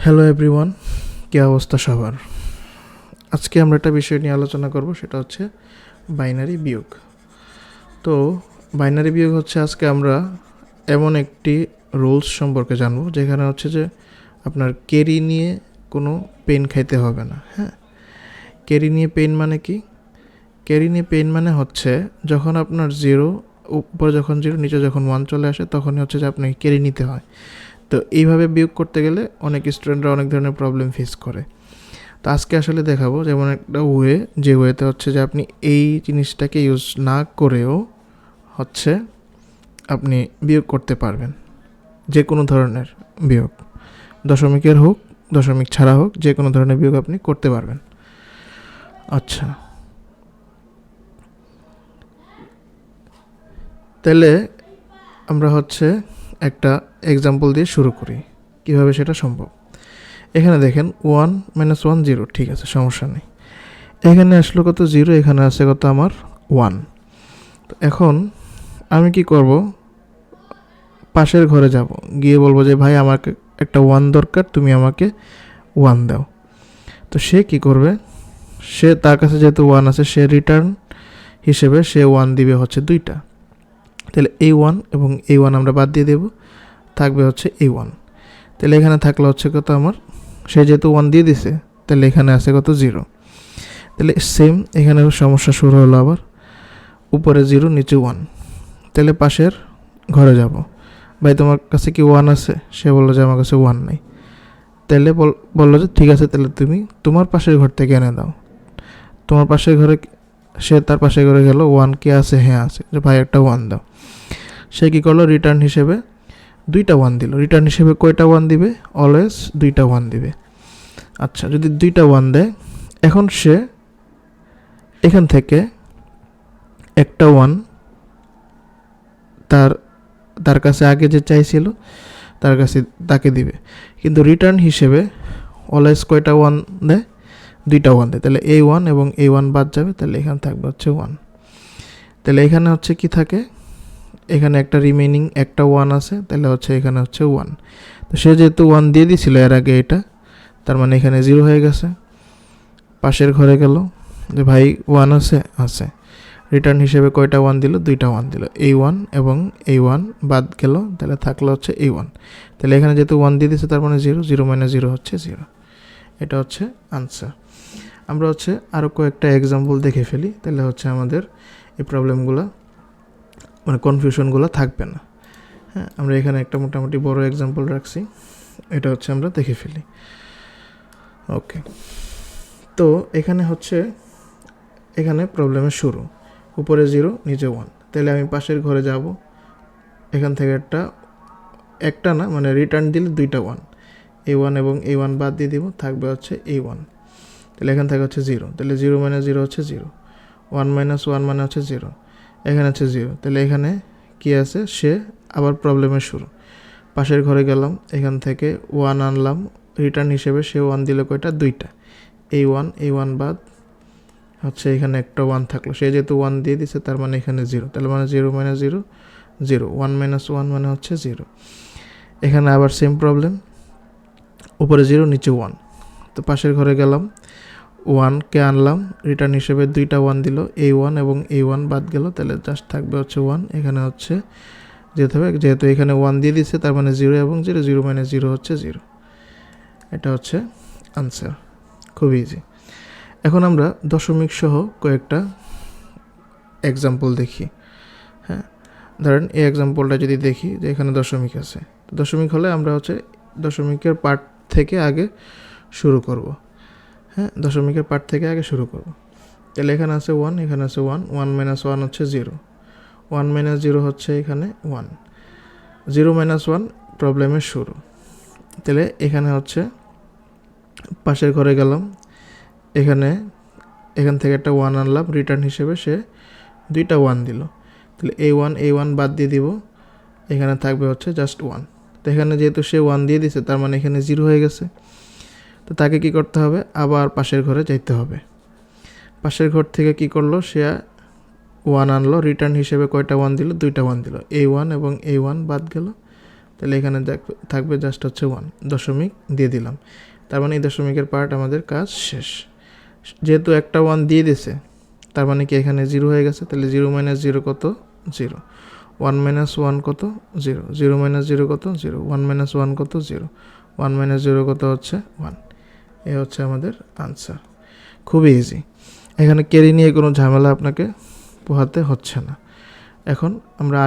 Hello everyone, কী অবস্থা সবার? আজকে আমরা একটা বিষয় নিয়ে আলোচনা করব, সেটা হচ্ছে বাইনারি বিয়োগ। তো বাইনারি বিয়োগ হচ্ছে আজকে আমরা এমন একটি রুলস সম্পর্কে জানব যেখানে হচ্ছে যে আপনার ক্যারি নিয়ে কোনো পেন খাইতে হবে না। হ্যাঁ, ক্যারি নিয়ে পেন মানে কি? ক্যারি নিয়ে পেন মানে হচ্ছে যখন আপনার জিরো উপরে যখন জিরো নিচে যখন ওয়ান চলে আসে তখনই হচ্ছে যে আপনাকে ক্যারি নিতে হয়। তো এইভাবে বিয়োগ করতে গেলে অনেক স্টুডেন্টরা অনেক ধরনের প্রবলেম ফেস করে। তো আজকে আসলে দেখাবো যেমন একটা ওয়ে, যে ওয়েতে হচ্ছে যে আপনি এই জিনিসটাকে ইউজ না করেও হচ্ছে আপনি বিয়োগ করতে পারবেন, যে কোনো ধরনের বিয়োগ, দশমিকের হোক দশমিক ছাড়া হোক, যে কোনো ধরনের বিয়োগ আপনি করতে পারবেন। আচ্ছা, তাহলে আমরা হচ্ছে একটা এক্সাম্পল দিয়ে শুরু করি কিভাবে সেটা সম্ভব। এখানে দেখেন 1 - 1 0, ঠিক আছে, সমস্যা নেই। এখানে আসলো কত? 0, এখানে আছে কত আমার? 1। তো এখন আমি কি করব? পাশের ঘরে যাব, গিয়ে বলবো যে ভাই আমাকে একটা 1 দরকার, তুমি আমাকে 1 দাও। তো সে কি করবে? সে তার কাছে যেহেতু 1 আছে, সে রিটার্ন হিসেবে সে 1 দিবে হচ্ছে 2টা। তাহলে এই 1 এবং এই 1 আমরা বাদ দিয়ে দেব, থাকবে হচ্ছে এই 1। তাহলে এখানে থাকলে হচ্ছে কত আমার? সে যেহেতু 1 দিয়ে দিছে, তাহলে এখানে আছে কত? 0। তাহলে সেম এখানে সমস্যা শুরু হলো আবার, উপরে 0 নিচে 1। তাহলে পাশের ঘরে যাব, ভাই তোমার কাছে কি 1 আছে? সে বললো যে আমার কাছে 1 নাই। তাহলে বললো যে ঠিক আছে, তাহলে তুমি তোমার পাশের ঘর থেকে এনে দাও। তোমার পাশের ঘরে সে তার পাশের ঘরে গেল, 1 কে আছে? হ্যাঁ আছে, যে ভাই একটা 1 দাও। সে কী করলো? রিটার্ন হিসেবে 2টা 1 দিল। রিটার্ন হিসেবে কয়টা 1 দিবে? অলওয়েজ 2টা 1 দিবে। আচ্ছা, যদি 2টা 1 দেয়, এখন সে এখান থেকে একটা 1 তার তার কাছে আগে যে চাইছিল তার কাছে তাকে দিবে, কিন্তু রিটার্ন হিসেবে অলওয়েজ কয়টা 1 দেয়? 2টা 1 দেয়। তাহলে এই 1 এবং এই 1 বাদ যাবে, তাহলে এখানে থাকবে হচ্ছে 1। তাহলে এখানে হচ্ছে কি থাকে? এখানে একটা রিমেনিং একটা 1 আছে, তাহলে হচ্ছে এখানে হচ্ছে 1। তো সে যেহেতু 1 দিয়ে দিছিল এর আগে এটা, তার মানে এখানে 0 হয়ে গেছে। পাশের ঘরে গেল যে ভাই 1 আছে? আছে। রিটার্ন হিসেবে কয়টা 1 দিল? 2টা 1 দিল। এই 1 এবং এই 1 বাদ গেল, তাহলে থাকলো হচ্ছে এই 1। তাহলে এখানে যেহেতু 1 দিয়ে দিচ্ছে, তার মানে 0, 0 - 0 হচ্ছে 0। এটা হচ্ছে আনসার। আমরা হচ্ছে আরও কয়েকটা এক্সাম্পল দেখে ফেলি, তাহলে হচ্ছে আমাদের এই প্রবলেমগুলো মানে কনফিউশনগুলো থাকবে না। হ্যাঁ, আমরা এখানে একটা মোটামুটি বড় এক্সাম্পল রাখছি, এটা হচ্ছে আমরা দেখে ফেলি। ওকে, তো এখানে হচ্ছে এখানে প্রবলেমের শুরু, উপরে 0 নিচে 1। তাহলে আমি পাশের ঘরে যাব, এখান থেকে একটা না মানে রিটার্ন দিলে 2টা 1, এই 1 এবং এই 1 বাদ দিয়ে দিব, থাকবে হচ্ছে এই 1। তাহলে এখান থেকে হচ্ছে 0, তাহলে 0 - 0 হচ্ছে 0, 1 - 1 মানে হচ্ছে 0, এখানে হচ্ছে 0। তাহলে এখানে কি আছে? সে আবার প্রবলেমের শুরু, পাশের ঘরে গেলাম, এখান থেকে 1 আনলাম, রিটার্ন হিসেবে সে 1 দিলে কয়টা? 2টা। এই 1 এই 1 বাদ হচ্ছে এখানে একটা 1 থাকলো, সে যেহেতু 1 দিয়ে দিছে, তার মানে এখানে 0, তাহলে মানে 0 - 0 0, 1 - 1 মানে হচ্ছে 0। এখানে আবার সেম প্রবলেম, উপরে 0 নিচে 1। তো পাশের ঘরে গেলাম, 1 কে আনলাম, রিটার্ন হিসেবে 2টা 1 দিল, এই 1 এবং এই 1 বাদ গেল, তাহলে জাস্ট থাকবে হচ্ছে 1। এখানে হচ্ছে যেতে হবে, যেহেতু এখানে 1 দিয়ে দিচ্ছে, তার মানে 0 এবং 0, 0 - 0 হচ্ছে 0। এটা হচ্ছে আনসার, খুব ইজি। এখন আমরা দশমিক সহ কয়েকটা এক্সাম্পল দেখি। হ্যাঁ, ধরেন এই এক্সাম্পলটা যদি দেখি যে এখানে দশমিক আছে, তো দশমিক হলে আমরা হচ্ছে দশমিকের পার্ট থেকে আগে শুরু করব। হ্যাঁ, দশমিকের পার্ট থেকে আগে শুরু করব। তাহলে এখানে আছে 1, এখানে আছে 1, 1 - 1 হচ্ছে 0, 1 - 0 হচ্ছে এখানে 1, 0 - 1 প্রবলেমের শুরু। তাহলে এখানে হচ্ছে পাশের ঘরে গেলাম, এখান থেকে একটা 1 আনলাম, রিটার্ন হিসেবে সে 2টা 1 দিল। তাহলে এই 1 বাদ দিয়ে দিব, এখানে থাকবে হচ্ছে জাস্ট 1। তো এখানে যেহেতু সে 1 দিয়ে দিছে, তার মানে এখানে 0 হয়ে গেছে। তো তাকে কি করতে হবে? আবার পাশের ঘরে যাইতে হবে। পাশের ঘর থেকে কি করলো? সে 1 আনলো, রিটার্ন হিসেবে কয়টা 1 দিল? 2টা 1 দিল। এই 1 এবং এই 1 বাদ গেল, তাহলে এখানে থাকবে জাস্ট হচ্ছে 1, দশমিক দিয়ে দিলাম। তার মানে এই দশমিকের পার্ট আমাদের কাজ শেষ। যেহেতু একটা 1 দিয়ে দিছে, তার মানে কি এখানে 0 হয়ে গেছে, তাহলে 0 - 0 কত? 0। 1 - 1 কত? 0। 0 - 0 কত? 0। 1 - 1 কত? 0। 1 - 0 কত হচ্ছে? 1। এ হচ্ছে আমাদের আনসার। খুবই ইজি। এখানে ক্যারি নিয়ে কোনো ঝামেলা আপনাকে পোহাতে হচ্ছে না। এখন আমরা